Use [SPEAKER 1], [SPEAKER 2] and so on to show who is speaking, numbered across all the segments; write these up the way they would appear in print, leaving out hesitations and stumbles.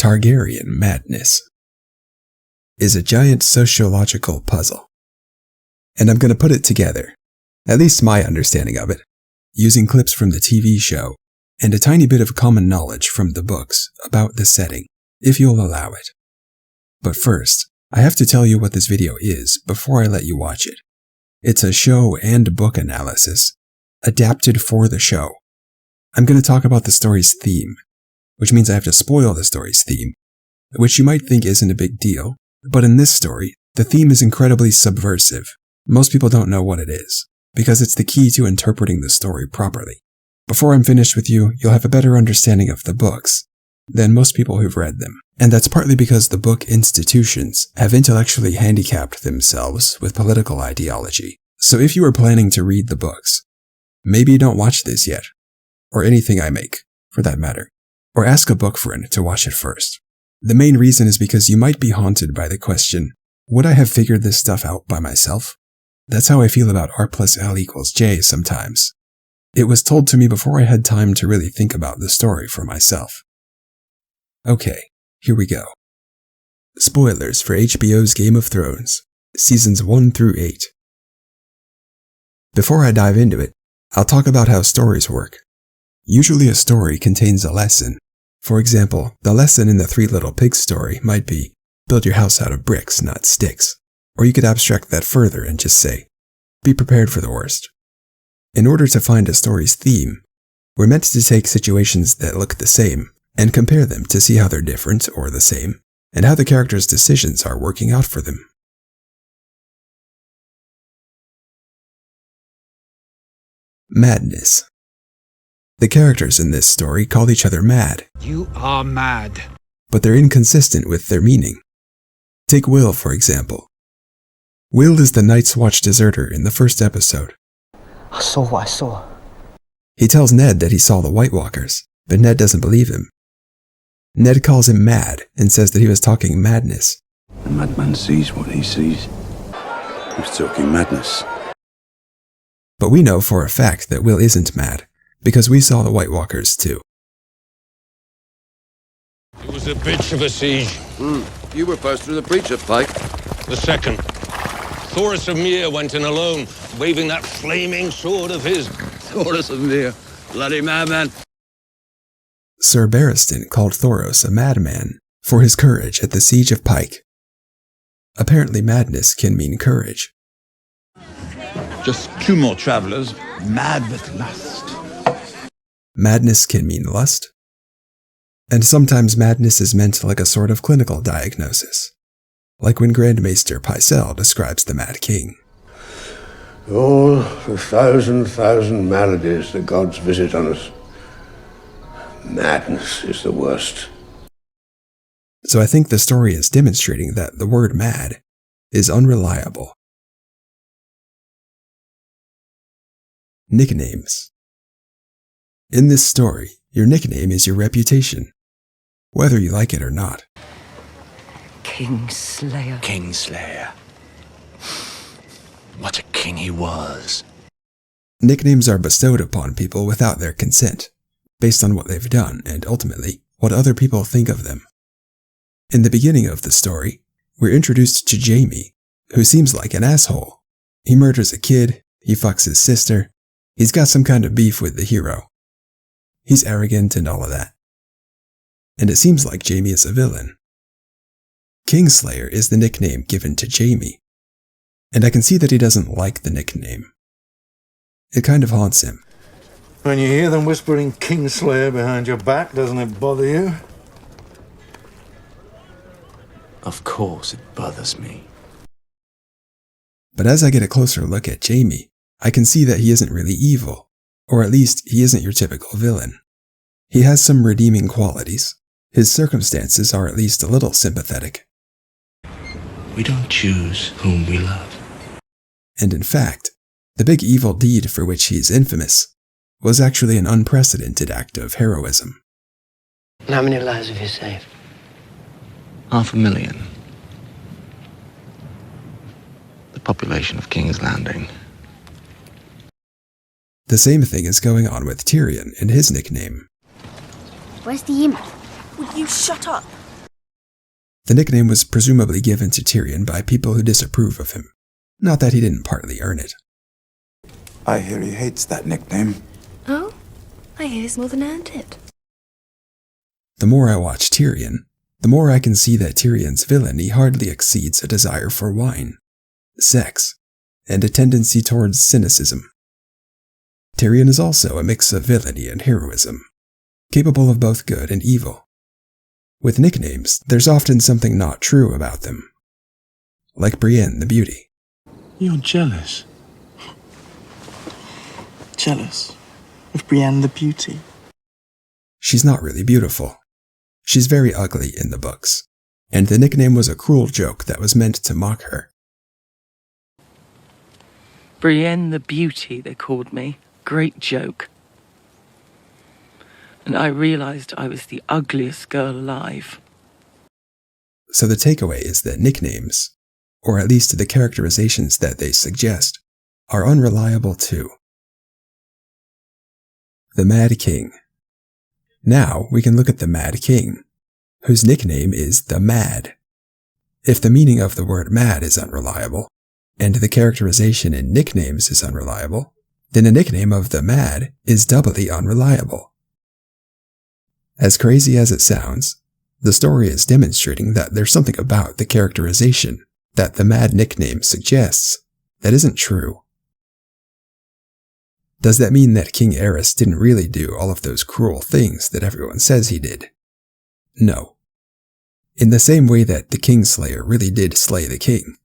[SPEAKER 1] Targaryen Madness is a giant sociological puzzle. And I'm going to put it together, at least my understanding of it, using clips from the TV show and a tiny bit of common knowledge from the books about the setting, if you'll allow it. But first, I have to tell you what this video is before I let you watch it. It's a show and book analysis, adapted for the show. I'm going to talk about the story's theme, which means I have to spoil the story's theme, which you might think isn't a big deal, but in this story, the theme is incredibly subversive. Most people don't know what it is, because it's the key to interpreting the story properly. Before I'm finished with you, you'll have a better understanding of the books than most people who've read them, and that's partly because the book institutions have intellectually handicapped themselves with political ideology. So if you are planning to read the books, maybe don't watch this yet, or anything I make, for that matter, or ask a book friend to watch it first. The main reason is because you might be haunted by the question, would I have figured this stuff out by myself? That's how I feel about R plus L equals J sometimes. It was told to me before I had time to really think about the story for myself. Okay, here we go. Spoilers for HBO's Game of Thrones, Seasons 1 through 8. Before I dive into it, I'll talk about how stories work. Usually a story contains a lesson. For example, the lesson in the Three Little Pigs story might be, build your house out of bricks, not sticks. Or you could abstract that further and just say, be prepared for the worst. In order to find a story's theme, we're meant to take situations that look the same and compare them to see how they're different or the same, and how the characters' decisions are working out for them. Madness. The characters in this story call each other mad.
[SPEAKER 2] You are mad.
[SPEAKER 1] But they're inconsistent with their meaning. Take Will, for example. Will is the Night's Watch deserter in the first episode.
[SPEAKER 3] I saw what I saw.
[SPEAKER 1] He tells Ned that he saw the White Walkers, but Ned doesn't believe him. Ned calls him mad and says that he was talking madness.
[SPEAKER 4] The madman sees what he sees. He was talking madness.
[SPEAKER 1] But we know for a fact that Will isn't mad, because we saw the White Walkers too.
[SPEAKER 5] It was a bitch of a siege.
[SPEAKER 6] You were first through the preacher, Pike.
[SPEAKER 5] The second. Thoros of Myr went in alone, waving that flaming sword of his.
[SPEAKER 6] Thoros of Myr. Bloody madman.
[SPEAKER 1] Sir Barristan called Thoros a madman for his courage at the Siege of Pike. Apparently madness can mean courage.
[SPEAKER 4] Just two more travelers, mad with lust.
[SPEAKER 1] Madness can mean lust. And sometimes madness is meant like a sort of clinical diagnosis, like when Grand Maester Pycelle describes the Mad King.
[SPEAKER 7] Oh, the thousand maladies the gods visit on us. Madness is the worst.
[SPEAKER 1] So I think the story is demonstrating that the word mad is unreliable. Nicknames. In this story, your nickname is your reputation, whether you like it or not.
[SPEAKER 3] Kingslayer.
[SPEAKER 4] Kingslayer. What a king he was.
[SPEAKER 1] Nicknames are bestowed upon people without their consent, based on what they've done and ultimately what other people think of them. In the beginning of the story, we're introduced to Jaime, who seems like an asshole. He murders a kid, he fucks his sister, he's got some kind of beef with the hero. He's arrogant and all of that. And it seems like Jaime is a villain. Kingslayer is the nickname given to Jaime, and I can see that he doesn't like the nickname. It kind of haunts him.
[SPEAKER 8] When you hear them whispering Kingslayer behind your back, doesn't it bother you?
[SPEAKER 4] Of course it bothers me.
[SPEAKER 1] But as I get a closer look at Jaime, I can see that he isn't really evil, or at least he isn't your typical villain. He has some redeeming qualities. His circumstances are at least a little sympathetic.
[SPEAKER 4] We don't choose whom we love.
[SPEAKER 1] And in fact, the big evil deed for which he's infamous was actually an unprecedented act of heroism.
[SPEAKER 3] How many lives have you saved?
[SPEAKER 4] 500,000. The population of King's Landing.
[SPEAKER 1] The same thing is going on with Tyrion and his nickname.
[SPEAKER 9] Where's the imp?
[SPEAKER 10] Will you shut up?
[SPEAKER 1] The nickname was presumably given to Tyrion by people who disapprove of him, not that he didn't partly earn it.
[SPEAKER 2] I hear he hates that nickname.
[SPEAKER 9] Oh? I hear he's more than earned it.
[SPEAKER 1] The more I watch Tyrion, the more I can see that Tyrion's villainy hardly exceeds a desire for wine, sex, and a tendency towards cynicism. Tyrion is also a mix of villainy and heroism, capable of both good and evil. With nicknames, there's often something not true about them. Like Brienne the Beauty.
[SPEAKER 10] You're jealous. Jealous of Brienne the Beauty.
[SPEAKER 1] She's not really beautiful. She's very ugly in the books, and the nickname was a cruel joke that was meant to mock her.
[SPEAKER 11] Brienne the Beauty, they called me. Great joke. And I realized I was the ugliest girl alive.
[SPEAKER 1] So the takeaway is that nicknames, or at least the characterizations that they suggest, are unreliable too. The Mad King. Now we can look at the Mad King, whose nickname is the Mad. If the meaning of the word mad is unreliable, and the characterization in nicknames is unreliable, then a nickname of the Mad is doubly unreliable. As crazy as it sounds, the story is demonstrating that there's something about the characterization that the Mad nickname suggests that isn't true. Does that mean that King Aerys didn't really do all of those cruel things that everyone says he did? No. In the same way that the Kingslayer really did slay the king,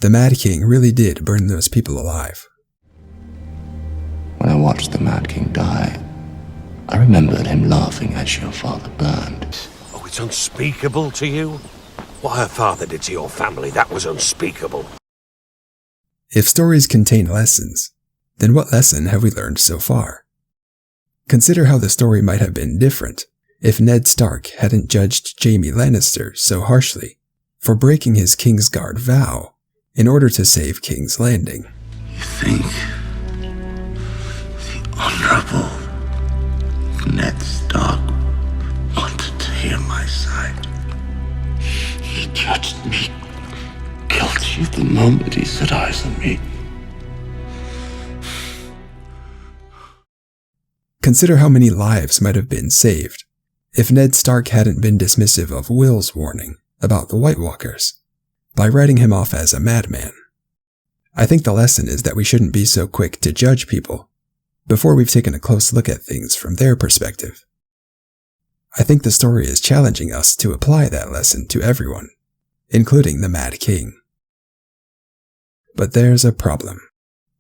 [SPEAKER 1] the Mad King really did burn those people alive.
[SPEAKER 12] When I watched the Mad King die, I remembered him laughing as your father burned.
[SPEAKER 13] Oh, it's unspeakable to you? What her father did to your family, that was unspeakable.
[SPEAKER 1] If stories contain lessons, then what lesson have we learned so far? Consider how the story might have been different if Ned Stark hadn't judged Jaime Lannister so harshly for breaking his Kingsguard vow in order to save King's Landing.
[SPEAKER 12] You think the Honorable Ned Stark wanted to hear my side? He judged me guilty the moment he set eyes on me.
[SPEAKER 1] Consider how many lives might have been saved if Ned Stark hadn't been dismissive of Will's warning about the White Walkers by writing him off as a madman. I think the lesson is that we shouldn't be so quick to judge people before we've taken a close look at things from their perspective. I think the story is challenging us to apply that lesson to everyone, including the Mad King. But there's a problem.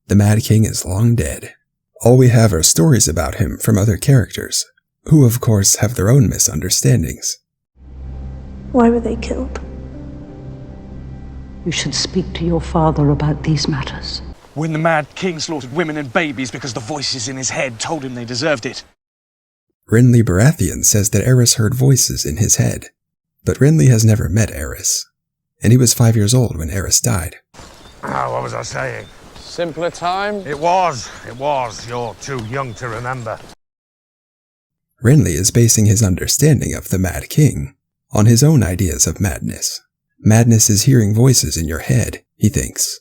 [SPEAKER 1] The Mad King is long dead. All we have are stories about him from other characters, who of course have their own misunderstandings.
[SPEAKER 9] Why were they killed?
[SPEAKER 14] You should speak to your father about these matters.
[SPEAKER 15] When the Mad King slaughtered women and babies because the voices in his head told him they deserved it.
[SPEAKER 1] Renly Baratheon says that Aerys heard voices in his head, but Renly has never met Aerys, and he was 5 years old when Aerys died.
[SPEAKER 13] What was I saying?
[SPEAKER 16] Simpler time?
[SPEAKER 13] It was. You're too young to remember.
[SPEAKER 1] Renly is basing his understanding of the Mad King on his own ideas of madness. Madness is hearing voices in your head, he thinks.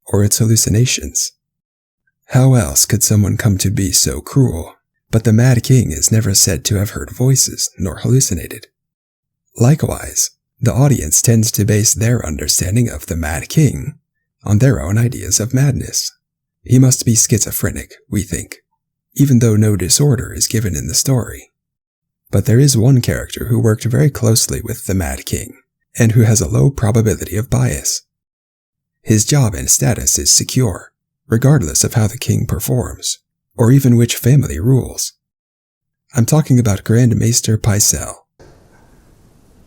[SPEAKER 1] Or it's hallucinations. How else could someone come to be so cruel? But the Mad King is never said to have heard voices nor hallucinated. Likewise, the audience tends to base their understanding of the Mad King on their own ideas of madness. He must be schizophrenic, we think, even though no disorder is given in the story. But there is one character who worked very closely with the Mad King, and who has a low probability of bias. His job and status is secure, regardless of how the king performs, or even which family rules. I'm talking about Grand Maester Pycelle.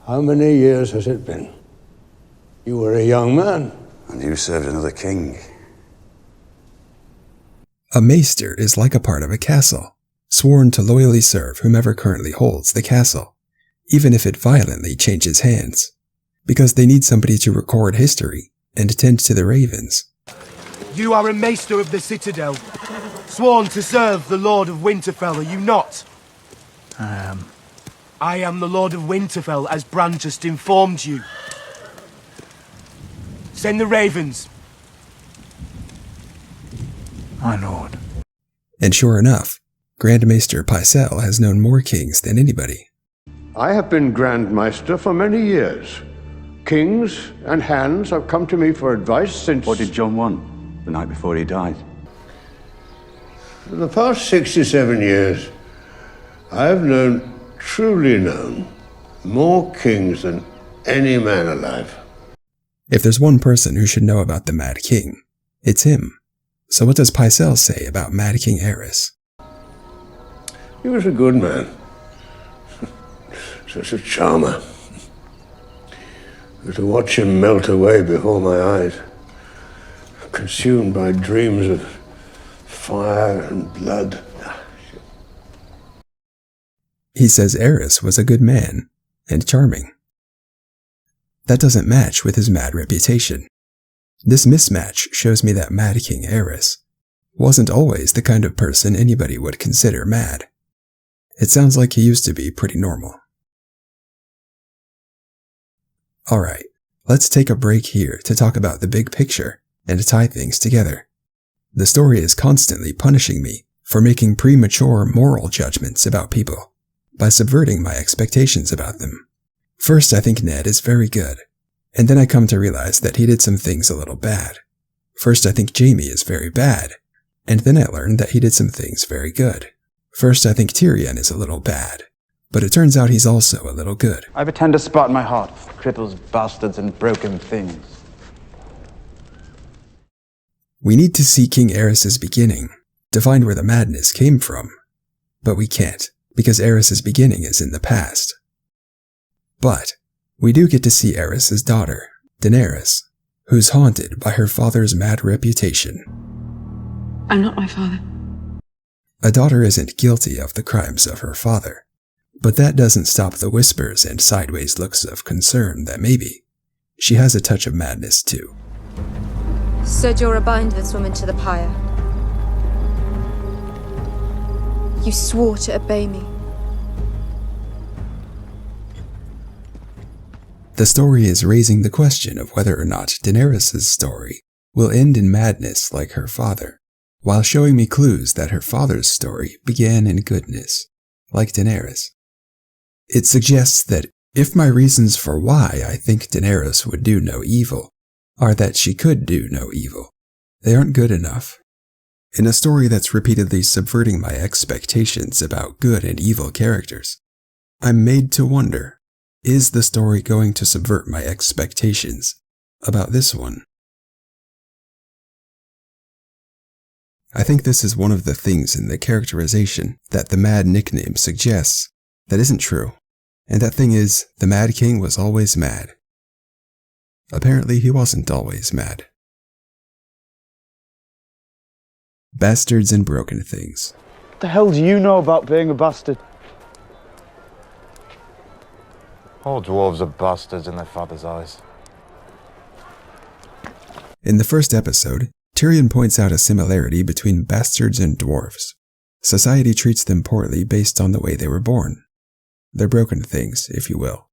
[SPEAKER 7] How many years has it been? You were a young man.
[SPEAKER 2] And you served another king.
[SPEAKER 1] A maester is like a part of a castle, sworn to loyally serve whomever currently holds the castle, even if it violently changes hands, because they need somebody to record history and tend to the ravens.
[SPEAKER 17] You are a maester of the citadel, sworn to serve the Lord of Winterfell, are you not?
[SPEAKER 10] I am.
[SPEAKER 17] I am the Lord of Winterfell, as Bran just informed you. Send the ravens.
[SPEAKER 2] My lord.
[SPEAKER 1] And sure enough, Grand Maester Pycelle has known more kings than anybody.
[SPEAKER 7] I have been Grand Maester for many years. Kings and hands have come to me for advice since...
[SPEAKER 2] What did John want the night before he died?
[SPEAKER 7] In the past 67 years, I have known, truly known, more kings than any man alive.
[SPEAKER 1] If there's one person who should know about the Mad King, it's him. So what does Pycelle say about Mad King Aerys?
[SPEAKER 7] He was a good man. Such a charmer. To watch him melt away before my eyes, consumed by dreams of fire and blood.
[SPEAKER 1] He says Aerys was a good man and charming. That doesn't match with his mad reputation. This mismatch shows me that Mad King Aerys wasn't always the kind of person anybody would consider mad. It sounds like he used to be pretty normal. Alright, let's take a break here to talk about the big picture and tie things together. The story is constantly punishing me for making premature moral judgments about people by subverting my expectations about them. First, I think Ned is very good, and then I come to realize that he did some things a little bad. First, I think Jaime is very bad, and then I learned that he did some things very good. First, I think Tyrion is a little bad, but it turns out he's also a little good.
[SPEAKER 2] I have a tender spot in my heart for cripples, bastards, and broken things.
[SPEAKER 1] We need to see King Aerys' beginning to find where the madness came from, but we can't, because Aerys' beginning is in the past. But we do get to see Aerys' daughter, Daenerys, who's haunted by her father's mad reputation.
[SPEAKER 14] I'm not my father.
[SPEAKER 1] A daughter isn't guilty of the crimes of her father, but that doesn't stop the whispers and sideways looks of concern that maybe she has a touch of madness too.
[SPEAKER 16] Sir Jorah bind this woman to the pyre. You swore to obey me.
[SPEAKER 1] The story is raising the question of whether or not Daenerys' story will end in madness like her father, while showing me clues that her father's story began in goodness, like Daenerys. It suggests that if my reasons for why I think Daenerys would do no evil are that she could do no evil, they aren't good enough. In a story that's repeatedly subverting my expectations about good and evil characters, I'm made to wonder, is the story going to subvert my expectations about this one? I think this is one of the things in the characterization that the Mad nickname suggests that isn't true, and that thing is, the Mad King was always mad. Apparently he wasn't always mad. Bastards and broken things.
[SPEAKER 18] What the hell do you know about being a bastard?
[SPEAKER 19] All dwarves are bastards in their father's eyes.
[SPEAKER 1] In the first episode, Tyrion points out a similarity between bastards and dwarves. Society treats them poorly based on the way they were born. They're broken things, if you will.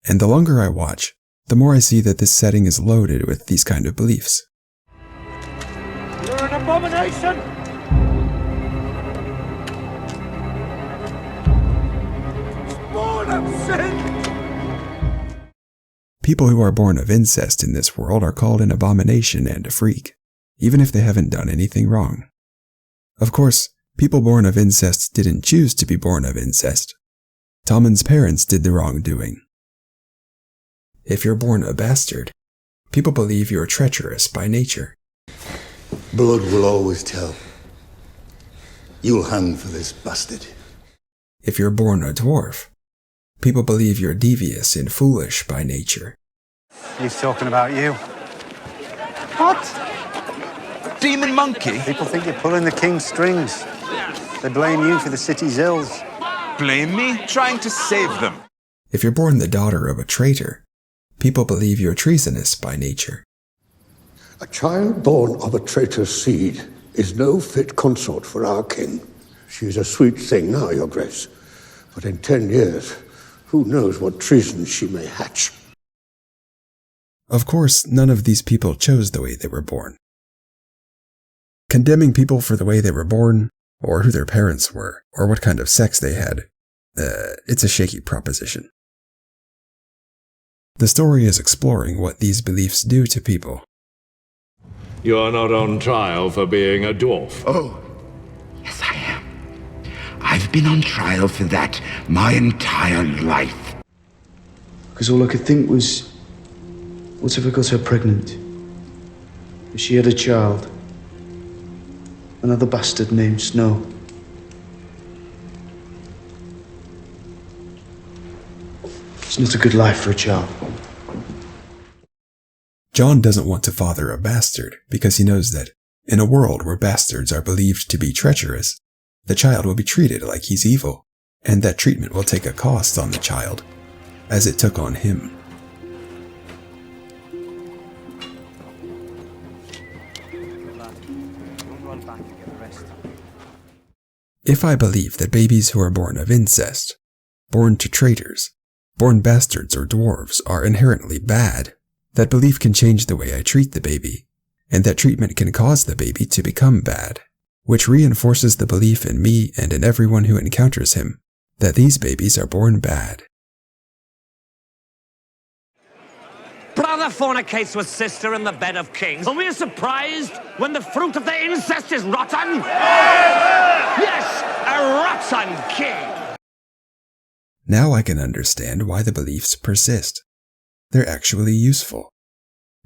[SPEAKER 1] And the longer I watch, the more I see that this setting is loaded with these kind of beliefs.
[SPEAKER 17] You're an abomination! Spawn of sin!
[SPEAKER 1] People who are born of incest in this world are called an abomination and a freak, even if they haven't done anything wrong. Of course, people born of incest didn't choose to be born of incest. Tommen's parents did the wrongdoing. If you're born a bastard, people believe you're treacherous by nature.
[SPEAKER 12] Blood will always tell. You'll hang for this bastard.
[SPEAKER 1] If you're born a dwarf, people believe you're devious and foolish by nature.
[SPEAKER 18] He's talking about you.
[SPEAKER 6] What? Demon monkey?
[SPEAKER 18] People think you're pulling the king's strings. They blame you for the city's ills.
[SPEAKER 6] Blame me? Trying to save them.
[SPEAKER 1] If you're born the daughter of a traitor, people believe you're treasonous by nature.
[SPEAKER 7] A child born of a traitor's seed is no fit consort for our king. She is a sweet thing now, your grace, but in 10 years Who knows what treasons she may hatch?
[SPEAKER 1] Of course, none of these people chose the way they were born. Condemning people for the way they were born, or who their parents were, or what kind of sex they had, it's a shaky proposition. The story is exploring what these beliefs do to people.
[SPEAKER 20] You're not on trial for being a dwarf.
[SPEAKER 12] Oh, yes I am. I've been on trial for that my entire life.
[SPEAKER 18] Because all I could think was, what if I got her pregnant? If she had a child? Another bastard named Snow. It's not a good life for a child.
[SPEAKER 1] Jon doesn't want to father a bastard because he knows that, in a world where bastards are believed to be treacherous, the child will be treated like he's evil, and that treatment will take a cost on the child, as it took on him. If I believe that babies who are born of incest, born to traitors, born bastards or dwarves are inherently bad, that belief can change the way I treat the baby, and that treatment can cause the baby to become bad, which reinforces the belief in me and in everyone who encounters him, that these babies are born bad.
[SPEAKER 21] Brother fornicates with sister in the bed of kings, and we're surprised when the fruit of their incest is rotten? Yes, a rotten king!
[SPEAKER 1] Now I can understand why the beliefs persist. They're actually useful.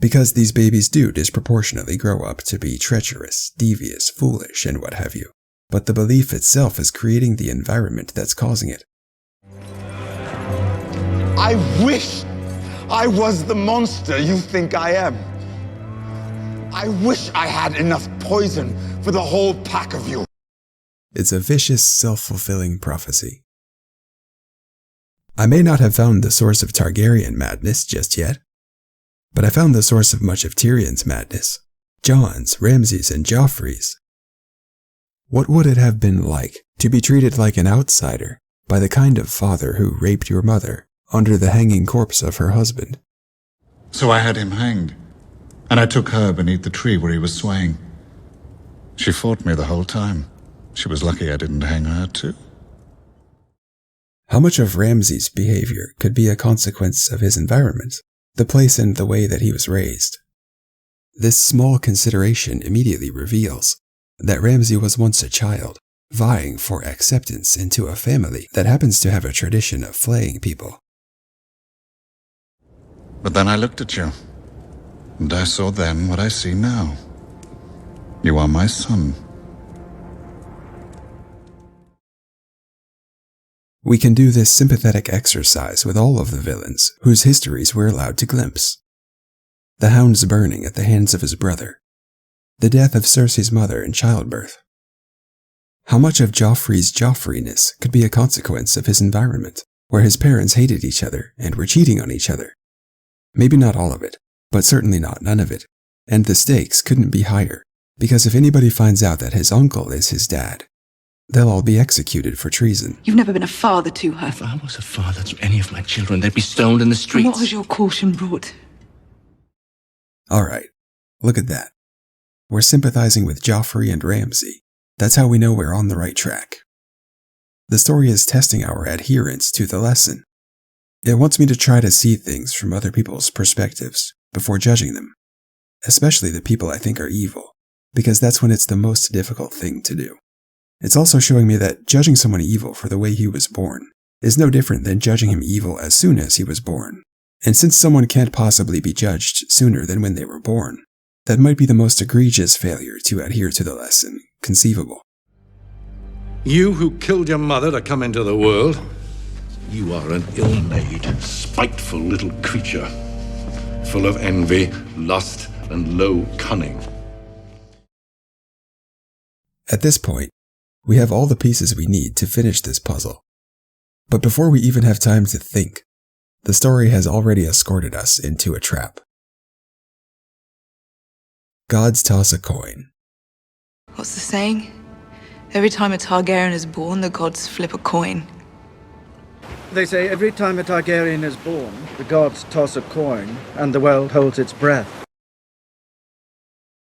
[SPEAKER 1] Because these babies do disproportionately grow up to be treacherous, devious, foolish, and what have you. But the belief itself is creating the environment that's causing it.
[SPEAKER 22] I wish I was the monster you think I am. I wish I had enough poison for the whole pack of you.
[SPEAKER 1] It's a vicious, self-fulfilling prophecy. I may not have found the source of Targaryen madness just yet, but I found the source of much of Tyrion's madness, Jon's, Ramsay's, and Joffrey's. What would it have been like to be treated like an outsider by the kind of father who raped your mother under the hanging corpse of her husband?
[SPEAKER 23] So I had him hanged, and I took her beneath the tree where he was swaying. She fought me the whole time. She was lucky I didn't hang her too.
[SPEAKER 1] How much of Ramsay's behavior could be a consequence of his environment, the place and the way that he was raised? This small consideration immediately reveals that Ramsay was once a child, vying for acceptance into a family that happens to have a tradition of flaying people.
[SPEAKER 23] But then I looked at you, and I saw then what I see now. You are my son.
[SPEAKER 1] We can do this sympathetic exercise with all of the villains whose histories we're allowed to glimpse. The Hound's burning at the hands of his brother. The death of Cersei's mother in childbirth. How much of Joffrey's Joffreyness could be a consequence of his environment, where his parents hated each other and were cheating on each other? Maybe not all of it, but certainly not none of it. And the stakes couldn't be higher, because if anybody finds out that his uncle is his dad, they'll all be executed for treason.
[SPEAKER 14] You've never been a father to her.
[SPEAKER 12] If I was a father to any of my children, they'd be stoned in the streets.
[SPEAKER 14] And what has your caution brought?
[SPEAKER 1] Alright, look at that. We're sympathizing with Joffrey and Ramsay. That's how we know we're on the right track. The story is testing our adherence to the lesson. It wants me to try to see things from other people's perspectives before judging them, especially the people I think are evil, because that's when it's the most difficult thing to do. It's also showing me that judging someone evil for the way he was born is no different than judging him evil as soon as he was born. And since someone can't possibly be judged sooner than when they were born, that might be the most egregious failure to adhere to the lesson conceivable.
[SPEAKER 20] You who killed your mother to come into the world, you are an ill-made, spiteful little creature, full of envy, lust, and low cunning.
[SPEAKER 1] At this point, we have all the pieces we need to finish this puzzle. But before we even have time to think, the story has already escorted us into a trap. Gods toss a coin.
[SPEAKER 14] What's the saying? Every time a Targaryen is born, the gods flip a coin.
[SPEAKER 3] They say every time a Targaryen is born, the gods toss a coin, and the world holds its breath.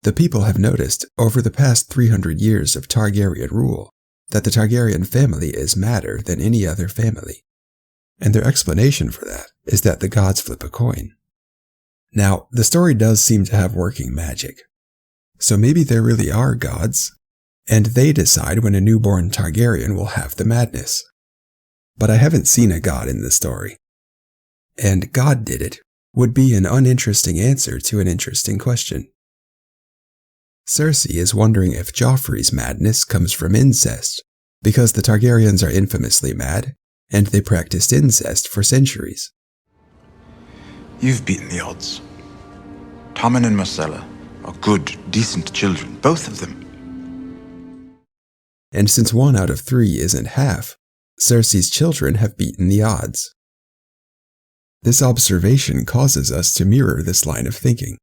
[SPEAKER 1] The people have noticed, over the past 300 years of Targaryen rule, that the Targaryen family is madder than any other family. And their explanation for that is that the gods flip a coin. Now, the story does seem to have working magic. So maybe there really are gods, and they decide when a newborn Targaryen will have the madness. But I haven't seen a god in the story. And God did it would be an uninteresting answer to an interesting question. Cersei is wondering if Joffrey's madness comes from incest, because the Targaryens are infamously mad, and they practiced incest for centuries.
[SPEAKER 5] You've beaten the odds. Tommen and Marcella are good, decent children, both of them.
[SPEAKER 1] And since 1 out of 3 isn't half, Cersei's children have beaten the odds. This observation causes us to mirror this line of thinking.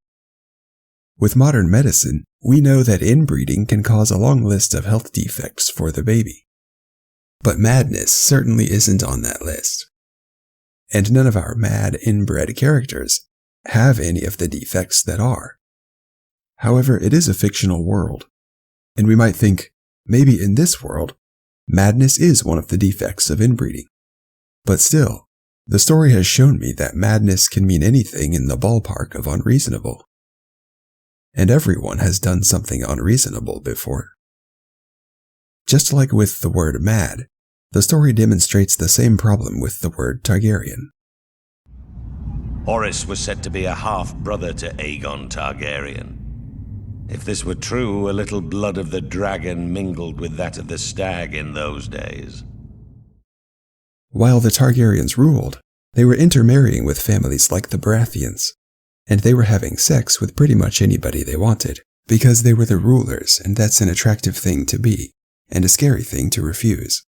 [SPEAKER 1] With modern medicine, we know that inbreeding can cause a long list of health defects for the baby. But madness certainly isn't on that list. And none of our mad inbred characters have any of the defects that are. However, it is a fictional world, and we might think, maybe in this world, madness is one of the defects of inbreeding. But still, the story has shown me that madness can mean anything in the ballpark of unreasonable. And everyone has done something unreasonable before. Just like with the word mad, the story demonstrates the same problem with the word Targaryen.
[SPEAKER 21] Horace was said to be a half-brother to Aegon Targaryen. If this were true, a little blood of the dragon mingled with that of the stag in those days.
[SPEAKER 1] While the Targaryens ruled, they were intermarrying with families like the Baratheons, and they were having sex with pretty much anybody they wanted, because they were the rulers, and that's an attractive thing to be, and a scary thing to refuse.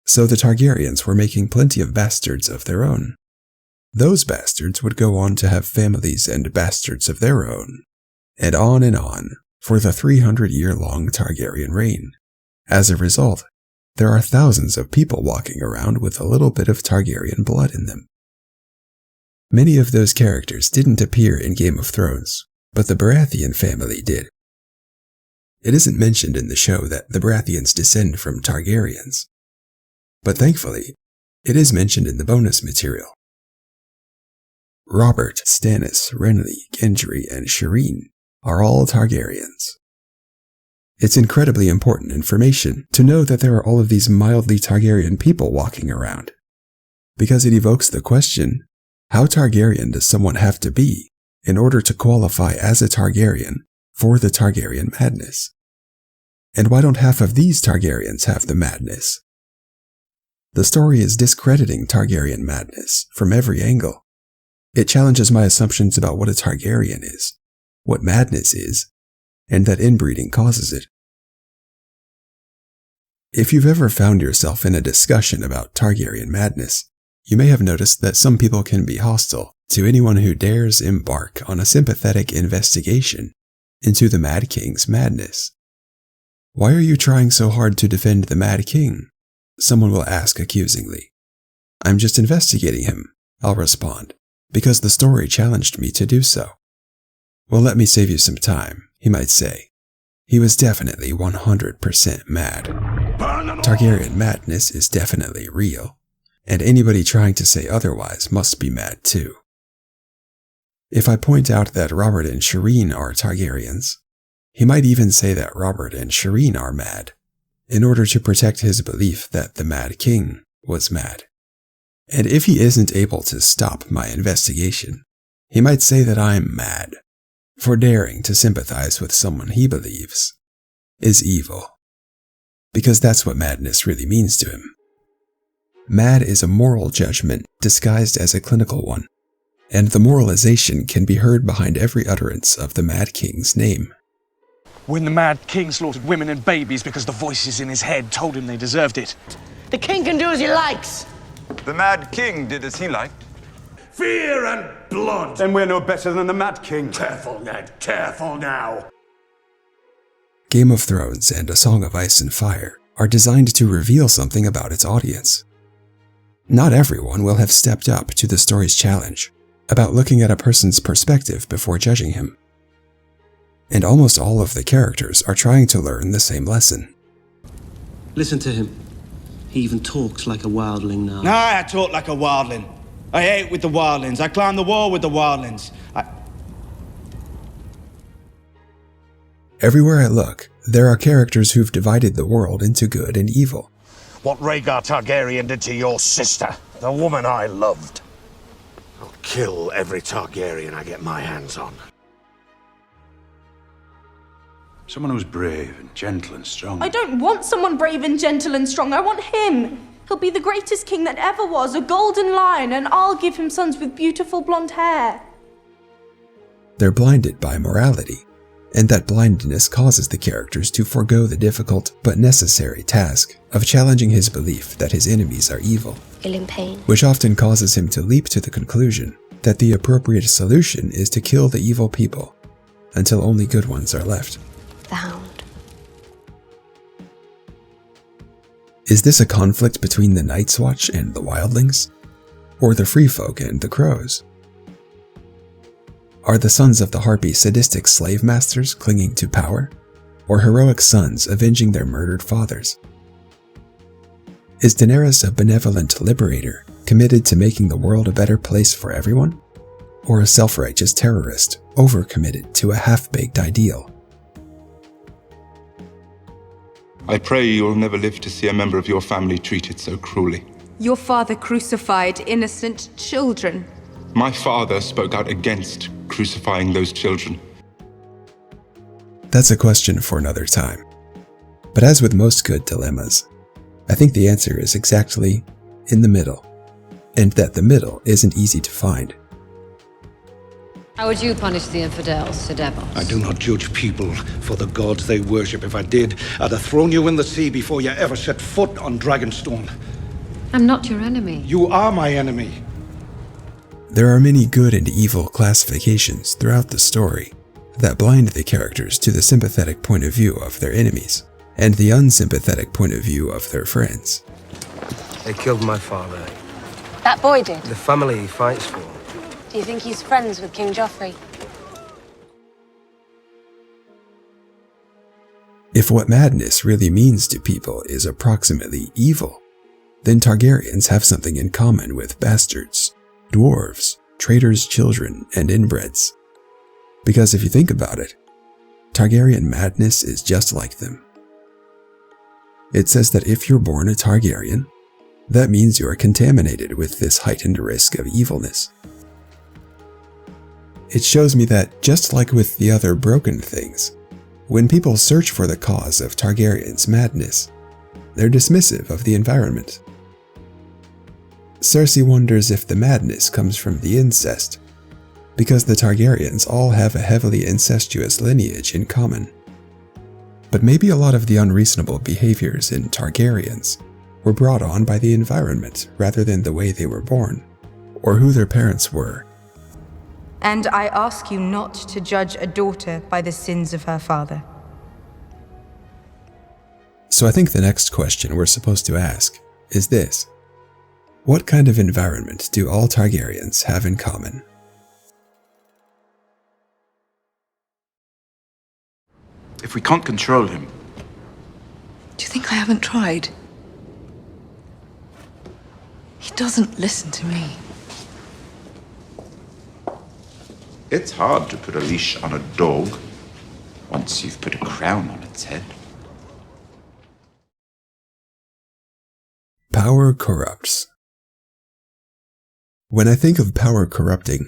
[SPEAKER 1] So the Targaryens were making plenty of bastards of their own. Those bastards would go on to have families and bastards of their own, and on, for the 300-year-long Targaryen reign. As a result, there are thousands of people walking around with a little bit of Targaryen blood in them. Many of those characters didn't appear in Game of Thrones, but the Baratheon family did. It isn't mentioned in the show that the Baratheons descend from Targaryens, but thankfully, it is mentioned in the bonus material. Robert, Stannis, Renly, Gendry, and Shireen are all Targaryens. It's incredibly important information to know that there are all of these mildly Targaryen people walking around, because it evokes the question, how Targaryen does someone have to be in order to qualify as a Targaryen for the Targaryen Madness? And why don't half of these Targaryens have the madness? The story is discrediting Targaryen madness from every angle. It challenges my assumptions about what a Targaryen is, what madness is, and that inbreeding causes it. If you've ever found yourself in a discussion about Targaryen madness, you may have noticed that some people can be hostile to anyone who dares embark on a sympathetic investigation into the Mad King's madness. Why are you trying so hard to defend the Mad King? Someone will ask accusingly. I'm just investigating him, I'll respond, because the story challenged me to do so. Well, let me save you some time, he might say. He was definitely 100% mad. Targaryen madness is definitely real, and anybody trying to say otherwise must be mad too. If I point out that Robert and Shireen are Targaryens, he might even say that Robert and Shireen are mad, in order to protect his belief that the Mad King was mad. And if he isn't able to stop my investigation, he might say that I'm mad, for daring to sympathize with someone he believes is evil. Because that's what madness really means to him. Mad is a moral judgment disguised as a clinical one, and the moralization can be heard behind every utterance of the Mad King's name.
[SPEAKER 15] When the Mad King slaughtered women and babies because the voices in his head told him they deserved it.
[SPEAKER 21] The king can do as he likes.
[SPEAKER 6] The Mad King did as he liked.
[SPEAKER 17] Fear and blood!
[SPEAKER 22] Then we're no better than the Mad King.
[SPEAKER 17] Careful, Ned, careful now.
[SPEAKER 1] Game of Thrones and A Song of Ice and Fire are designed to reveal something about its audience. Not everyone will have stepped up to the story's challenge about looking at a person's perspective before judging him. And almost all of the characters are trying to learn the same lesson.
[SPEAKER 4] Listen to him. He even talks like a wildling now.
[SPEAKER 17] Nah, I talk like a wildling. I ate with the wildlings. I climbed the wall with the wildlings.
[SPEAKER 1] Everywhere I look, there are characters who've divided the world into good and evil.
[SPEAKER 13] What Rhaegar Targaryen did to your sister, the woman I loved. I'll kill every Targaryen I get my hands on.
[SPEAKER 8] Someone who's brave and gentle and strong.
[SPEAKER 11] I don't want someone brave and gentle and strong. I want him. He'll be the greatest king that ever was, a golden lion, and I'll give him sons with beautiful blonde hair.
[SPEAKER 1] They're blinded by morality, and that blindness causes the characters to forego the difficult but necessary task of challenging his belief that his enemies are evil,
[SPEAKER 9] Feeling pain.
[SPEAKER 1] which often causes him to leap to the conclusion that the appropriate solution is to kill the evil people until only good ones are left.
[SPEAKER 9] The Hound.
[SPEAKER 1] Is this a conflict between the Night's Watch and the Wildlings? Or the Free Folk and the Crows? Are the sons of the Harpy sadistic slave masters clinging to power? Or heroic sons avenging their murdered fathers? Is Daenerys a benevolent liberator committed to making the world a better place for everyone? Or a self-righteous terrorist overcommitted to a half-baked ideal?
[SPEAKER 24] I pray you'll never live to see a member of your family treated so cruelly.
[SPEAKER 16] Your father crucified innocent children.
[SPEAKER 24] My father spoke out against crucifying those children.
[SPEAKER 1] That's a question for another time. But as with most good dilemmas, I think the answer is exactly in the middle, and that the middle isn't easy to find.
[SPEAKER 25] How would you punish the infidels, Sir Devos?
[SPEAKER 20] I do not judge people for the gods they worship. If I did, I'd have thrown you in the sea before you ever set foot on Dragonstone.
[SPEAKER 25] I'm not your enemy.
[SPEAKER 20] You are my enemy.
[SPEAKER 1] There are many good and evil classifications throughout the story that blind the characters to the sympathetic point of view of their enemies and the unsympathetic point of view of their friends.
[SPEAKER 26] They killed my father.
[SPEAKER 27] That boy did?
[SPEAKER 26] The family he fights for.
[SPEAKER 27] Do you think he's friends with King Joffrey?
[SPEAKER 1] If what madness really means to people is approximately evil, then Targaryens have something in common with bastards, dwarves, traitors' children, and inbreds. Because if you think about it, Targaryen madness is just like them. It says that if you're born a Targaryen, that means you are contaminated with this heightened risk of evilness. It shows me that, just like with the other broken things, when people search for the cause of Targaryen's madness, they're dismissive of the environment. Cersei wonders if the madness comes from the incest, because the Targaryens all have a heavily incestuous lineage in common. But maybe a lot of the unreasonable behaviors in Targaryens were brought on by the environment rather than the way they were born, or who their parents were.
[SPEAKER 28] And I ask you not to judge a daughter by the sins of her father.
[SPEAKER 1] So I think the next question we're supposed to ask is this: what kind of environment do all Targaryens have in common?
[SPEAKER 5] If we can't control him...
[SPEAKER 14] Do you think I haven't tried? He doesn't listen to me.
[SPEAKER 5] It's hard to put a leash on a dog once you've put a crown on its head.
[SPEAKER 1] Power corrupts. When I think of power corrupting,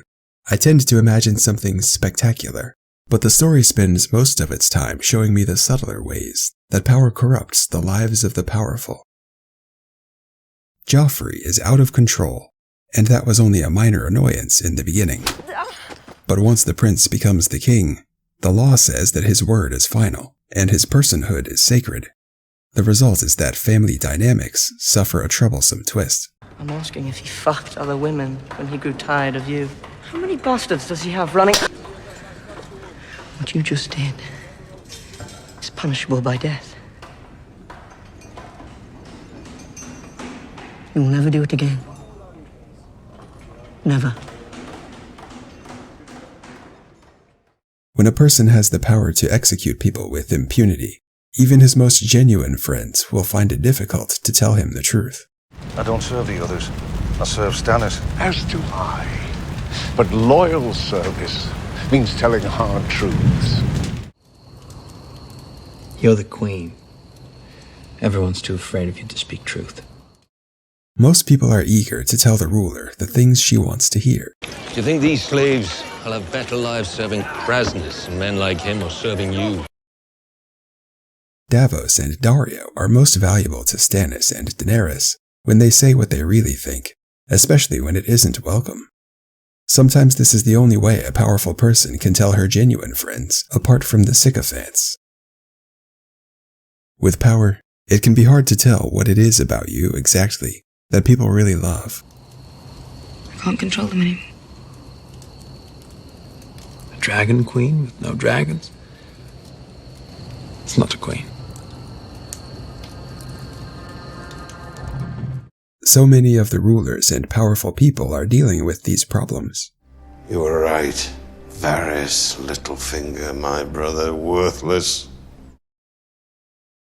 [SPEAKER 1] I tend to imagine something spectacular, but the story spends most of its time showing me the subtler ways that power corrupts the lives of the powerful. Joffrey is out of control, and that was only a minor annoyance in the beginning. But once the prince becomes the king, the law says that his word is final, and his personhood is sacred. The result is that family dynamics suffer a troublesome twist.
[SPEAKER 29] I'm asking if he fucked other women when he grew tired of you. How many bastards does he have running? What you just did is punishable by death. You will never do it again. Never.
[SPEAKER 1] When a person has the power to execute people with impunity, even his most genuine friends will find it difficult to tell him the truth.
[SPEAKER 8] I don't serve the others. I serve Stannis.
[SPEAKER 2] As do I. But loyal service means telling hard truths.
[SPEAKER 3] You're the queen. Everyone's too afraid of you to speak truth.
[SPEAKER 1] Most people are eager to tell the ruler the things she wants to hear.
[SPEAKER 7] Do you think these slaves will have better lives serving Krasnus and men like him or serving you?
[SPEAKER 1] Davos and Dario are most valuable to Stannis and Daenerys when they say what they really think, especially when it isn't welcome. Sometimes this is the only way a powerful person can tell her genuine friends apart from the sycophants. With power, it can be hard to tell what it is about you exactly that people really love.
[SPEAKER 14] I can't control them anymore.
[SPEAKER 3] A dragon queen with no dragons? It's not a queen.
[SPEAKER 1] So many of the rulers and powerful people are dealing with these problems.
[SPEAKER 10] You were right. Varys, Littlefinger, my brother, worthless.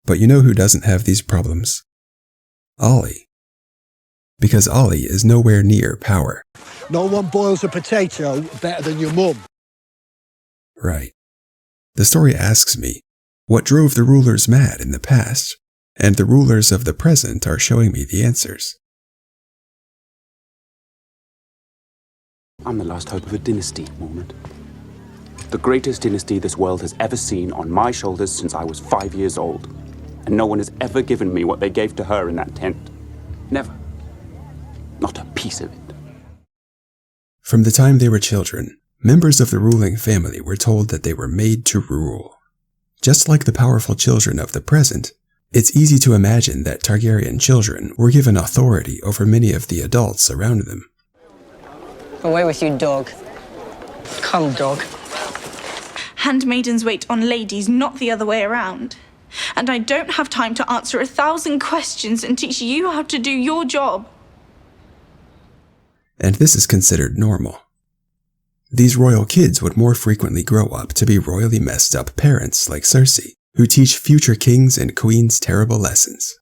[SPEAKER 1] But you know who doesn't have these problems? Ollie. Because Ollie is nowhere near power.
[SPEAKER 12] No one boils a potato better than your mum.
[SPEAKER 1] Right. The story asks me, what drove the rulers mad in the past? And the rulers of the present are showing me the answers.
[SPEAKER 15] I'm the last hope of a dynasty, Mormont. The greatest dynasty this world has ever seen on my shoulders since I was 5 years old. And no one has ever given me what they gave to her in that tent. Never. Not a piece of it.
[SPEAKER 1] From the time they were children, members of the ruling family were told that they were made to rule. Just like the powerful children of the present, it's easy to imagine that Targaryen children were given authority over many of the adults around them.
[SPEAKER 29] Away with you, dog. Come, dog.
[SPEAKER 11] Handmaidens wait on ladies, not the other way around. And I don't have time to answer 1,000 questions and teach you how to do your job.
[SPEAKER 1] And this is considered normal. These royal kids would more frequently grow up to be royally messed up parents like Cersei, who teach future kings and queens terrible lessons.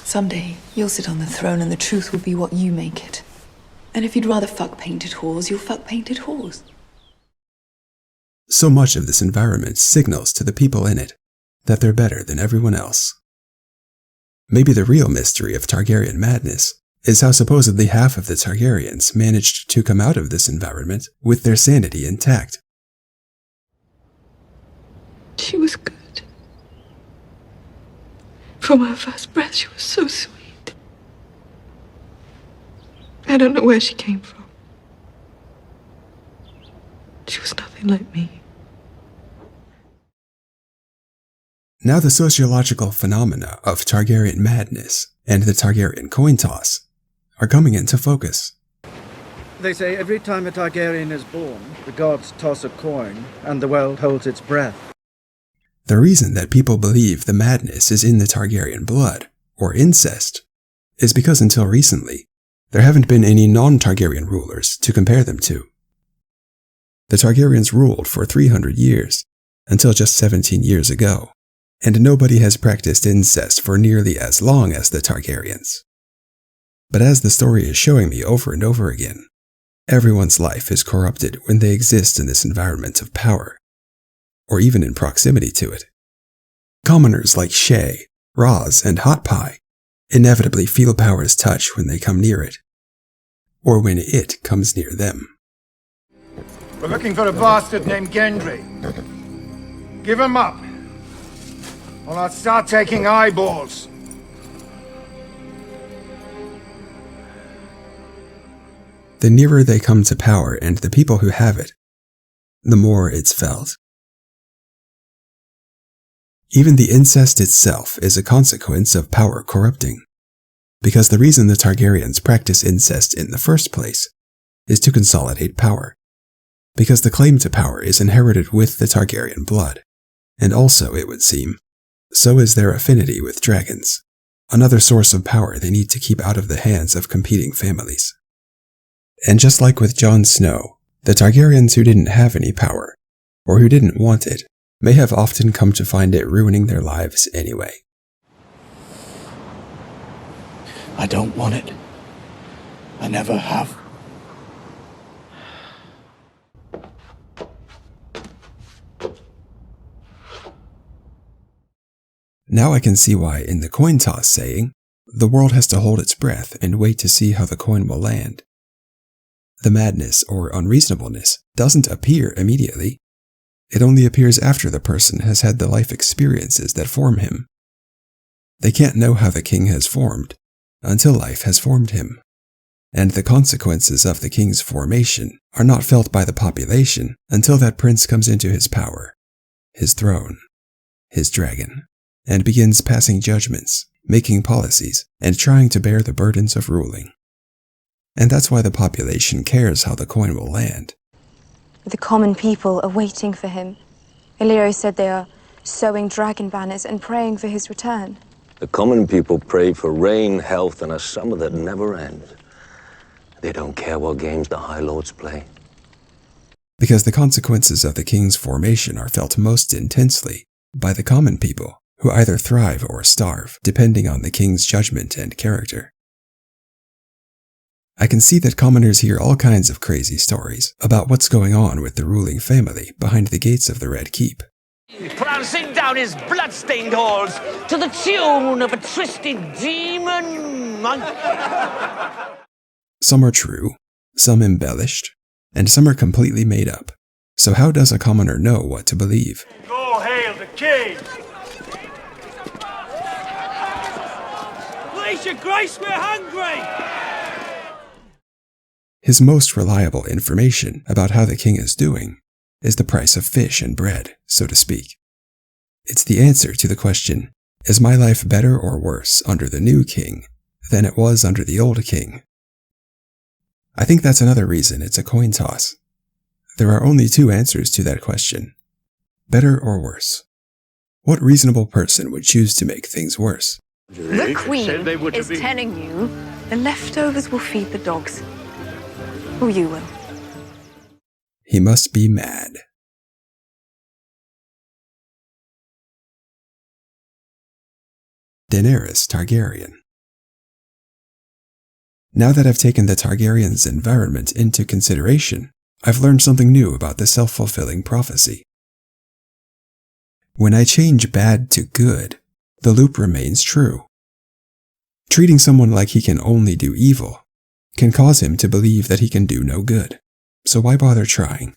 [SPEAKER 14] Someday, you'll sit on the throne and the truth will be what you make it. And if you'd rather fuck painted whores, you'll fuck painted whores.
[SPEAKER 1] So much of this environment signals to the people in it that they're better than everyone else. Maybe the real mystery of Targaryen Madness is how supposedly half of the Targaryens managed to come out of this environment with their sanity intact.
[SPEAKER 14] She was good. From her first breath, she was so sweet. I don't know where she came from. She was nothing like me.
[SPEAKER 1] Now the sociological phenomena of Targaryen Madness and the Targaryen coin toss are coming into focus.
[SPEAKER 17] They say every time a Targaryen is born, the gods toss a coin and the world holds its breath.
[SPEAKER 1] The reason that people believe the madness is in the Targaryen blood, or incest, is because until recently, there haven't been any non-Targaryen rulers to compare them to. The Targaryens ruled for 300 years, until just 17 years ago, and nobody has practiced incest for nearly as long as the Targaryens. But as the story is showing me over and over again, everyone's life is corrupted when they exist in this environment of power, or even in proximity to it. Commoners like Shay, Roz, and Hot Pie inevitably feel power's touch when they come near it, or when it comes near them.
[SPEAKER 18] We're looking for a bastard named Gendry. Give him up, or I'll start taking eyeballs.
[SPEAKER 1] The nearer they come to power and the people who have it, the more it's felt. Even the incest itself is a consequence of power corrupting, because the reason the Targaryens practice incest in the first place is to consolidate power, because the claim to power is inherited with the Targaryen blood, and also, it would seem, so is their affinity with dragons. another source of power they need to keep out of the hands of competing families. And just like with Jon Snow, the Targaryens who didn't have any power, or who didn't want it, may have often come to find it ruining their lives anyway.
[SPEAKER 4] I don't want it. I never have.
[SPEAKER 1] Now I can see why, in the coin toss saying, the world has to hold its breath and wait to see how the coin will land. The madness or unreasonableness doesn't appear immediately. It only appears after the person has had the life experiences that form him. They can't know how the king has formed until life has formed him. And the consequences of the king's formation are not felt by the population until that prince comes into his power, his throne, his dragon, and begins passing judgments, making policies, and trying to bear the burdens of ruling. And that's why the population cares how the coin will land.
[SPEAKER 6] The common people are waiting for him. Illyrio said they are sowing dragon banners and praying for his return.
[SPEAKER 7] The common people pray for rain, health, and a summer that never ends. They don't care what games the High Lords play.
[SPEAKER 1] Because the consequences of the king's formation are felt most intensely by the common people, who either thrive or starve, depending on the king's judgment and character. I can see that commoners hear all kinds of crazy stories about what's going on with the ruling family behind the gates of the Red Keep.
[SPEAKER 9] Prancing down his blood-stained halls to the tune of a twisted demon monk.
[SPEAKER 1] Some are true, some embellished, and some are completely made up. So how does a commoner know what to believe?
[SPEAKER 18] Go hail the king! Please, your grace, we're hungry!
[SPEAKER 1] His most reliable information about how the king is doing is the price of fish and bread, so to speak. It's the answer to the question, is my life better or worse under the new king than it was under the old king? I think that's another reason it's a coin toss. There are only two answers to that question. Better or worse? What reasonable person would choose to make things worse?
[SPEAKER 14] The Queen is telling you the leftovers will feed the dogs. Or you will.
[SPEAKER 1] He must be mad. Daenerys Targaryen. Now that I've taken the Targaryens' environment into consideration, I've learned something new about the self-fulfilling prophecy. When I change bad to good, the loop remains true. Treating someone like he can only do evil can cause him to believe that he can do no good, so why bother trying?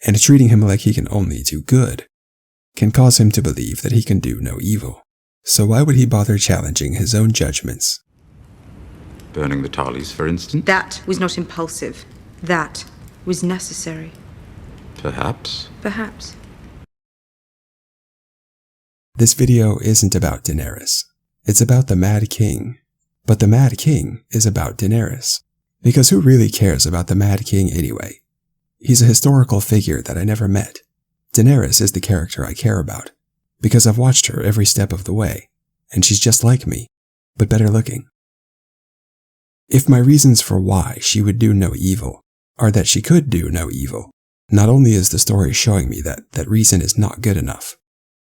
[SPEAKER 1] And treating him like he can only do good can cause him to believe that he can do no evil, so why would he bother challenging his own judgments?
[SPEAKER 5] Burning the Tarleys, for instance?
[SPEAKER 28] That was not impulsive. That was necessary.
[SPEAKER 5] Perhaps.
[SPEAKER 28] Perhaps.
[SPEAKER 1] This video isn't about Daenerys. It's about the Mad King. But the Mad King is about Daenerys. Because who really cares about the Mad King anyway? He's a historical figure that I never met. Daenerys is the character I care about, because I've watched her every step of the way, and she's just like me, but better looking. If my reasons for why she would do no evil are that she could do no evil, not only is the story showing me that reason is not good enough,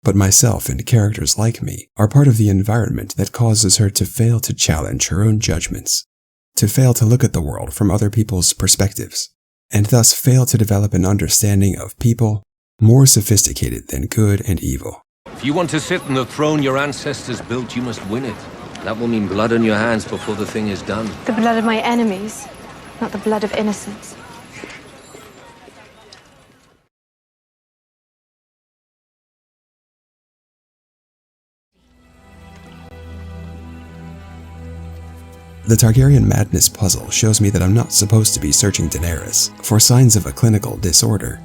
[SPEAKER 1] but myself and characters like me are part of the environment that causes her to fail to challenge her own judgments, to fail to look at the world from other people's perspectives, and thus fail to develop an understanding of people more sophisticated than good and evil.
[SPEAKER 7] If you want to sit on the throne your ancestors built, you must win it. That will mean blood on your hands before the thing is done.
[SPEAKER 6] The blood of my enemies, not the blood of innocents.
[SPEAKER 1] The Targaryen Madness puzzle shows me that I'm not supposed to be searching Daenerys for signs of a clinical disorder.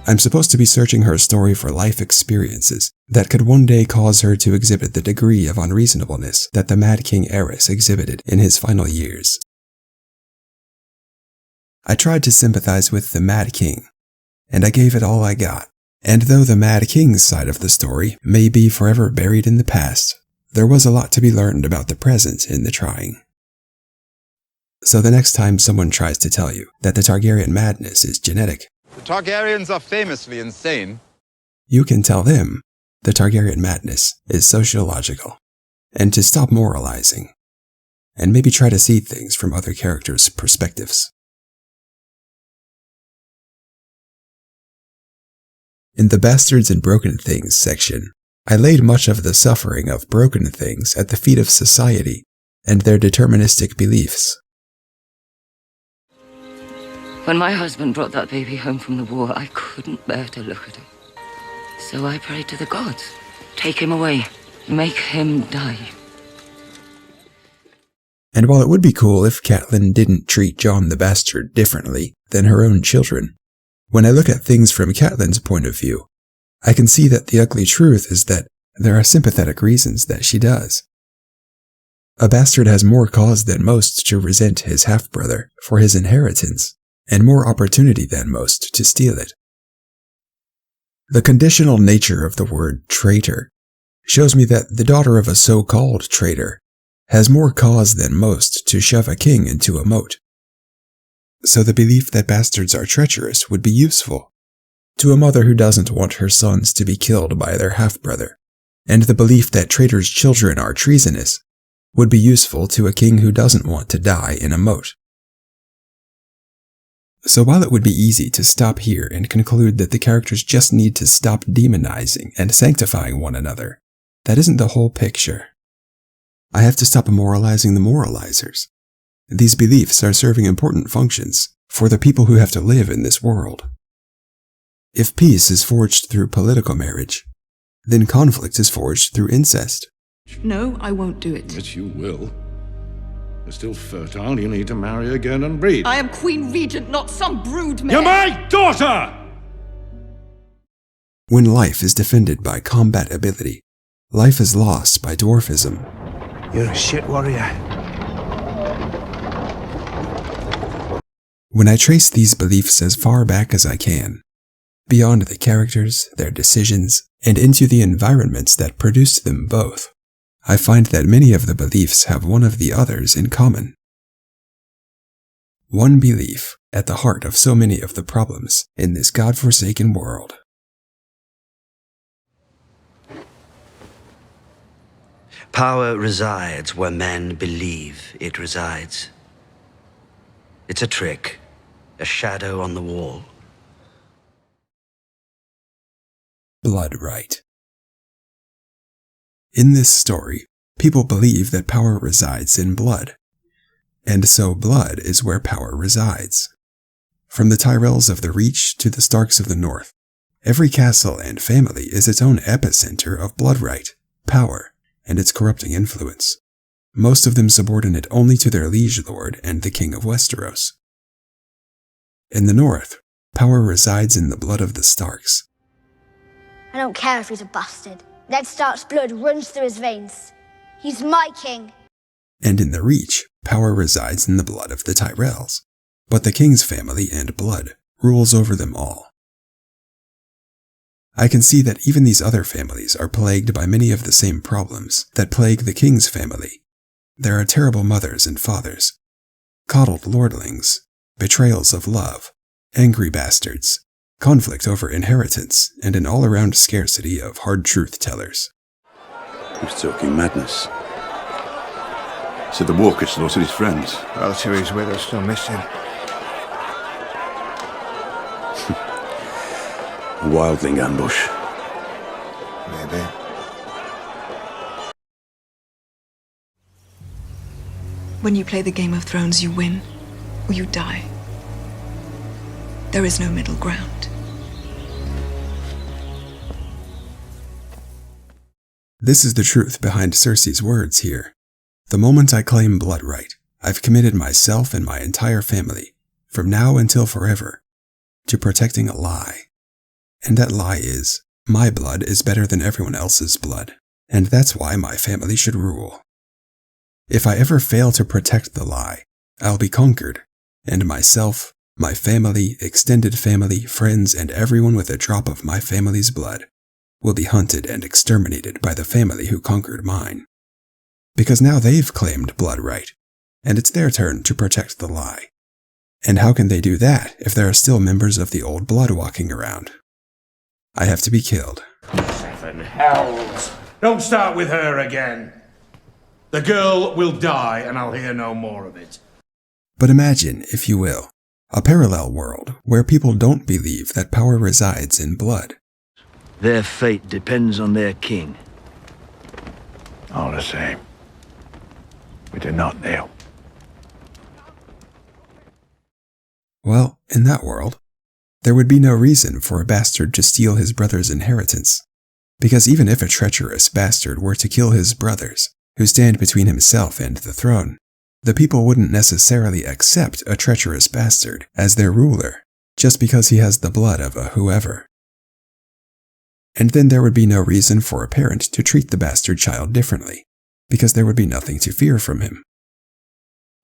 [SPEAKER 1] I'm supposed to be searching her story for life experiences that could one day cause her to exhibit the degree of unreasonableness that the Mad King Aerys exhibited in his final years. I tried to sympathize with the Mad King, and I gave it all I got. And though the Mad King's side of the story may be forever buried in the past, there was a lot to be learned about the present in the trying. So the next time someone tries to tell you that the Targaryen madness is genetic,
[SPEAKER 5] The Targaryens are famously insane.
[SPEAKER 1] you can tell them the Targaryen madness is sociological, and to stop moralizing, and maybe try to see things from other characters' perspectives. In the Bastards and Broken Things section, I laid much of the suffering of broken things at the feet of society and their deterministic beliefs.
[SPEAKER 13] When my husband brought that baby home from the war, I couldn't bear to look at him. So I prayed to the gods. Take him away. Make him die.
[SPEAKER 1] And while it would be cool if Catelyn didn't treat Jon the Bastard differently than her own children, when I look at things from Catelyn's point of view, I can see that the ugly truth is that there are sympathetic reasons that she does. A bastard has more cause than most to resent his half-brother for his inheritance, and more opportunity than most to steal it. The conditional nature of the word traitor shows me that the daughter of a so-called traitor has more cause than most to shove a king into a moat. So the belief that bastards are treacherous would be useful to a mother who doesn't want her sons to be killed by their half-brother, and the belief that traitors' children are treasonous would be useful to a king who doesn't want to die in a moat. So while it would be easy to stop here and conclude that the characters just need to stop demonizing and sanctifying one another, that isn't the whole picture. I have to stop moralizing the moralizers. These beliefs are serving important functions for the people who have to live in this world. If peace is forged through political marriage, then conflict is forged through incest.
[SPEAKER 14] No, I won't do it.
[SPEAKER 18] Yes, you will. You're still fertile. You need to marry again and breed.
[SPEAKER 14] I am Queen Regent, not some brood mare.
[SPEAKER 18] You're my daughter!
[SPEAKER 1] When life is defended by combat ability, life is lost by dwarfism.
[SPEAKER 26] You're a shit warrior.
[SPEAKER 1] When I trace these beliefs as far back as I can, beyond the characters, their decisions, and into the environments that produced them both, I find that many of the beliefs have one of the others in common. One belief at the heart of so many of the problems in this godforsaken world.
[SPEAKER 26] Power resides where men believe it resides. It's a trick, a shadow on the wall.
[SPEAKER 1] Blood right. In this story, people believe that power resides in blood, and so blood is where power resides. From the Tyrells of the Reach to the Starks of the North, every castle and family is its own epicenter of blood right, power, and its corrupting influence, most of them subordinate only to their liege lord and the King of Westeros. In the North, power resides in the blood of the Starks.
[SPEAKER 16] I don't care if he's a bastard. Ned Stark's blood runs through his veins. He's my king.
[SPEAKER 1] And in the Reach, power resides in the blood of the Tyrells, but the king's family and blood rules over them all. I can see that even these other families are plagued by many of the same problems that plague the king's family. There are terrible mothers and fathers, coddled lordlings, betrayals of love, angry bastards, conflict over inheritance, and an all-around scarcity of hard truth tellers.
[SPEAKER 8] He was talking madness. Said the Walker slaughtered his friends.
[SPEAKER 18] Well, Tyrion's widow still missing.
[SPEAKER 8] A wildling ambush.
[SPEAKER 18] Maybe.
[SPEAKER 14] When you play the Game of Thrones, you win or you die. There is no middle ground.
[SPEAKER 1] This is the truth behind Cersei's words here. The moment I claim blood right, I've committed myself and my entire family, from now until forever, to protecting a lie. And that lie is, my blood is better than everyone else's blood, and that's why my family should rule. If I ever fail to protect the lie, I'll be conquered, and myself, my family, extended family, friends, and everyone with a drop of my family's blood will be hunted and exterminated by the family who conquered mine. because now they've claimed blood right, and it's their turn to protect the lie. And how can they do that if there are still members of the old blood walking around? I have to be killed.
[SPEAKER 18] 7 hells! Don't start with her again. The girl will die, and I'll hear no more of it.
[SPEAKER 1] But imagine, if you will, a parallel world where people don't believe that power resides in blood.
[SPEAKER 2] Their fate depends on their king.
[SPEAKER 18] All the same, we do not kneel.
[SPEAKER 1] Well, in that world, there would be no reason for a bastard to steal his brother's inheritance, because even if a treacherous bastard were to kill his brothers, who stand between himself and the throne, the people wouldn't necessarily accept a treacherous bastard as their ruler, just because he has the blood of a whoever. And then there would be no reason for a parent to treat the bastard child differently, because there would be nothing to fear from him.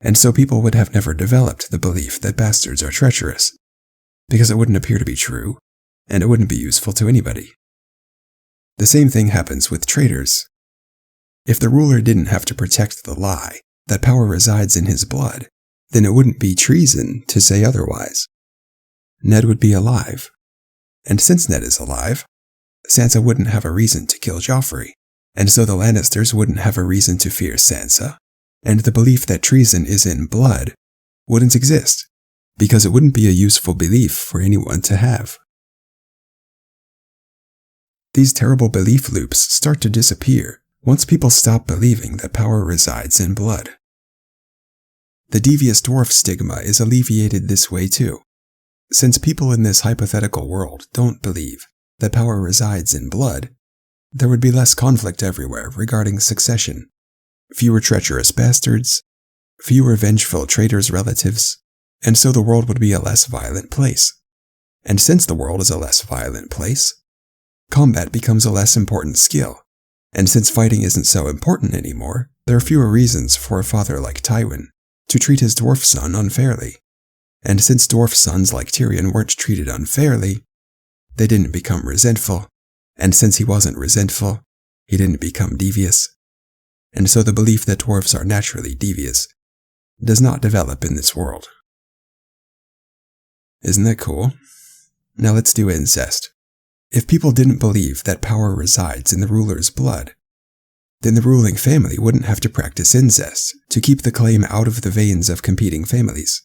[SPEAKER 1] And so people would have never developed the belief that bastards are treacherous, because it wouldn't appear to be true, and it wouldn't be useful to anybody. The same thing happens with traitors. If the ruler didn't have to protect the lie that power resides in his blood, then it wouldn't be treason to say otherwise. Ned would be alive, and since Ned is alive, Sansa wouldn't have a reason to kill Joffrey, and so the Lannisters wouldn't have a reason to fear Sansa, and the belief that treason is in blood wouldn't exist, because it wouldn't be a useful belief for anyone to have. These terrible belief loops start to disappear once people stop believing that power resides in blood. The devious dwarf stigma is alleviated this way too. Since people in this hypothetical world don't believe that power resides in blood, there would be less conflict everywhere regarding succession, fewer treacherous bastards, fewer vengeful traitors' relatives, and so the world would be a less violent place. And since the world is a less violent place, combat becomes a less important skill. And since fighting isn't so important anymore, there are fewer reasons for a father like Tywin to treat his dwarf son unfairly. And since dwarf sons like Tyrion weren't treated unfairly, they didn't become resentful. And since he wasn't resentful, he didn't become devious. And so the belief that dwarves are naturally devious does not develop in this world. Isn't that cool? Now let's do incest. If people didn't believe that power resides in the ruler's blood, then the ruling family wouldn't have to practice incest to keep the claim out of the veins of competing families.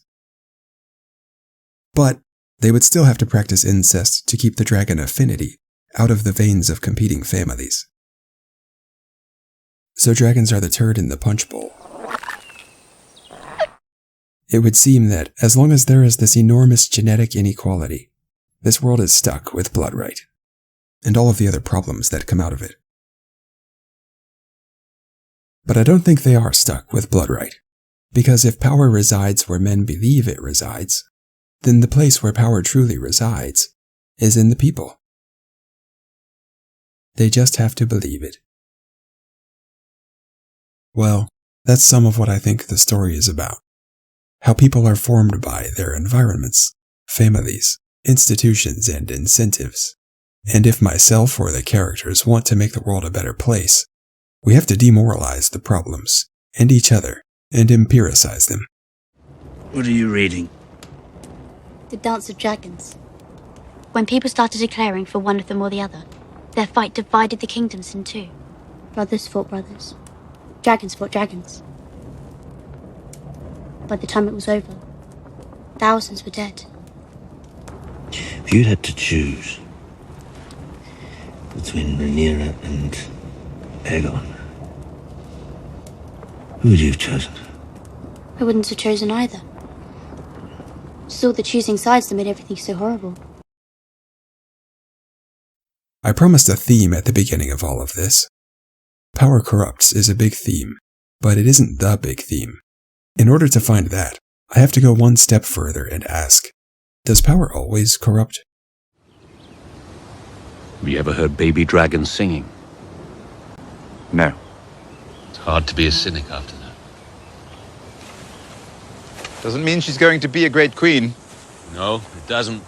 [SPEAKER 1] But they would still have to practice incest to keep the dragon affinity out of the veins of competing families. So dragons are the turd in the punch bowl. It would seem that as long as there is this enormous genetic inequality, this world is stuck with blood right, and all of the other problems that come out of it. But I don't think they are stuck with blood right, because if power resides where men believe it resides, then the place where power truly resides is in the people. They just have to believe it. Well, that's some of what I think the story is about. How people are formed by their environments, families, institutions, and incentives. And if myself or the characters want to make the world a better place, we have to demoralize the problems, and each other, and empiricize them.
[SPEAKER 2] What are you reading?
[SPEAKER 16] The Dance of Dragons. When people started declaring for one of them or the other, their fight divided the kingdoms in two. Brothers fought brothers. Dragons fought dragons. By the time it was over, thousands were dead.
[SPEAKER 2] If you'd had to choose between Rhaenyra and Aegon, who would you have chosen?
[SPEAKER 16] I wouldn't have chosen either. It's all the choosing sides that made everything so horrible.
[SPEAKER 1] I promised a theme at the beginning of all of this. Power corrupts is a big theme, but it isn't the big theme. In order to find that, I have to go one step further and ask, does power always corrupt?
[SPEAKER 8] Have you ever heard baby dragons singing?
[SPEAKER 5] No.
[SPEAKER 8] It's hard to be a cynic after that.
[SPEAKER 5] Doesn't mean she's going to be a great queen.
[SPEAKER 8] No, it doesn't.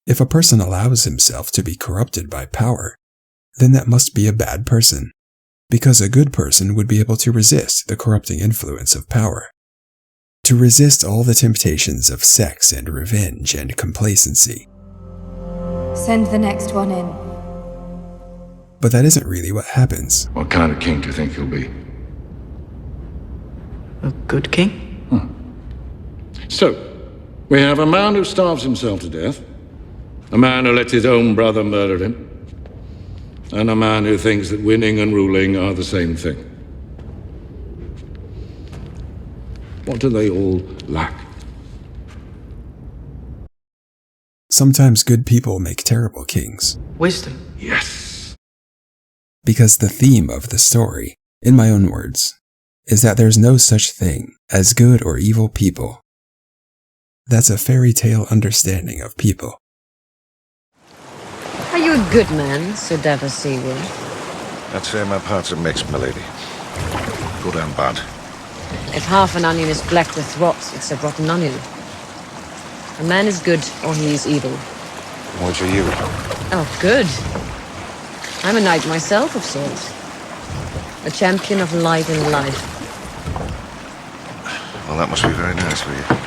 [SPEAKER 1] If a person allows himself to be corrupted by power, then that must be a bad person. Because a good person would be able to resist the corrupting influence of power, to resist all the temptations of sex and revenge and complacency.
[SPEAKER 28] Send the next one in.
[SPEAKER 1] But that isn't really what happens.
[SPEAKER 3] What kind of king do you think you'll be?
[SPEAKER 29] A good king?
[SPEAKER 3] So, we have a man who starves himself to death, a man who lets his own brother murder him, and a man who thinks that winning and ruling are the same thing. What do they all lack?
[SPEAKER 1] Sometimes good people make terrible kings.
[SPEAKER 29] Wisdom.
[SPEAKER 3] Yes.
[SPEAKER 1] Because the theme of the story, in my own words, is that there's no such thing as good or evil people. That's a fairy tale understanding of people.
[SPEAKER 19] Are you a good man, Sir Davos Seawood?
[SPEAKER 20] I'd say my parts are mixed, milady. Good and bad.
[SPEAKER 19] If half an onion is black with rot, it's a rotten onion. A man is good or he is evil.
[SPEAKER 20] Which are you?
[SPEAKER 19] Oh, good. I'm a knight myself, of sorts. A champion of light and life.
[SPEAKER 20] Well, that must be very nice for you.